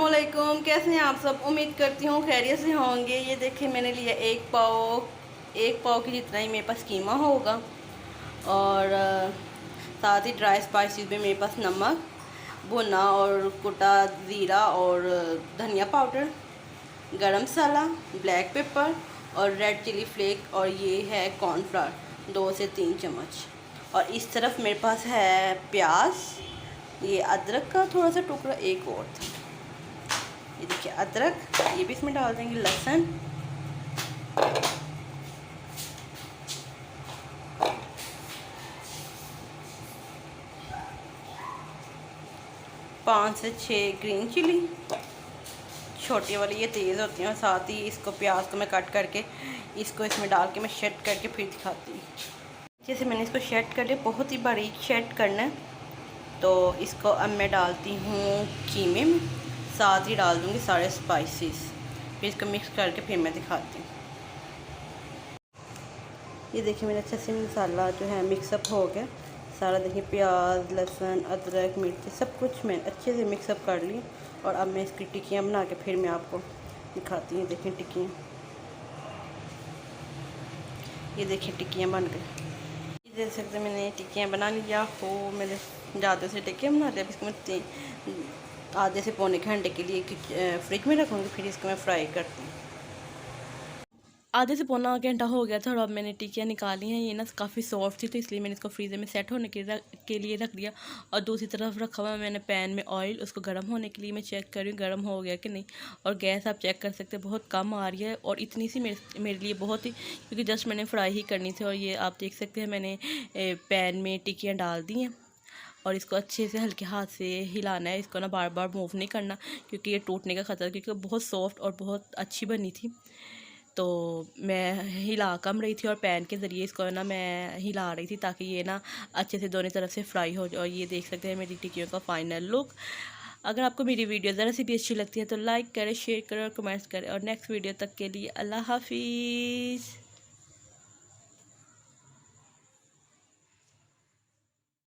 अस्सलामुअलैकुम, कैसे हैं आप सब। उम्मीद करती हूँ खैरियत से होंगे। ये देखिए मैंने लिया एक पाव की जितना ही मेरे पास कीमा होगा और साथ ही ड्राई स्पाइसेस भी मेरे पास नमक भुना और कुटा ज़ीरा और धनिया पाउडर, गरम मसाला, ब्लैक पेपर और रेड चिली फ्लेक और ये है कॉर्नफ्लावर 2 से 3 चम्मच। और इस तरफ मेरे पास है प्याज, ये अदरक का थोड़ा सा टुकड़ा एक और था। ये देखिए अदरक, ये भी इसमें डाल देंगे। लहसुन, पाँच से 6 ग्रीन चिली, छोटी वाली ये तेज़ होती हैं। और साथ ही इसको प्याज को मैं कट करके इसको इसमें डाल के मैं शेड करके फिर दिखाती हूँ। जैसे मैंने इसको शेड कर लिया, बहुत ही बारीक शेड करना है। तो इसको अब मैं डालती हूँ कीमे में, साथ ही डाल दूँगी सारे स्पाइसेस। फिर इसको मिक्स करके फिर मैं दिखाती हूँ। ये देखिए मेरा अच्छा से मसाला जो है मिक्सअप हो गया सारा। देखिए प्याज, लहसुन, अदरक, मिर्ची सब कुछ मैंने अच्छे से मिक्सअप कर ली। और अब मैं इसकी टिक्कियाँ बना के फिर मैं आपको दिखाती हूँ। देखिए टिक्कियाँ, ये देखिए टिक्कियाँ बन गई। ये देख सकते हैं मैंने टिक्कियाँ बना लिया हो। मैंने ज़्यादा से टिक्कियाँ बना लिया। इसको मैं आधे से पौने घंटे के लिए फ्रिज में रखूँगी, फिर इसको मैं फ्राई करती हूँ। आधे से पौना घंटा हो गया था और अब मैंने टिक्कियाँ निकाली हैं। ये ना काफ़ी सॉफ्ट थी तो इसलिए मैंने इसको फ्रीज़र में सेट होने के लिए रख दिया। और दूसरी तरफ रखा हुआ मैंने पैन में ऑयल, उसको गर्म होने के लिए मैं चेक कर रही हूँ गर्म हो गया कि नहीं। और गैस आप चेक कर सकते हैं बहुत कम आ रही है और इतनी सी मेरे लिए बहुत ही, क्योंकि जस्ट मैंने फ्राई ही करनी थी। और ये आप देख सकते हैं मैंने पैन में टिक्कियाँ डाल दी हैं और इसको अच्छे से हल्के हाथ से हिलाना है। इसको ना बार बार मूव नहीं करना क्योंकि ये टूटने का ख़तरा, क्योंकि बहुत सॉफ्ट और बहुत अच्छी बनी थी। तो मैं हिला कम रही थी और पैन के ज़रिए इसको ना मैं हिला रही थी ताकि ये ना अच्छे से दोनों तरफ से फ्राई हो जाए। और ये देख सकते हैं मेरी टिक्कियों का फाइनल लुक। अगर आपको मेरी वीडियो ज़रा सी भी अच्छी लगती है तो लाइक करें, शेयर करें और कमेंट्स करें। और नेक्स्ट वीडियो तक के लिए अल्लाह हाफिज़।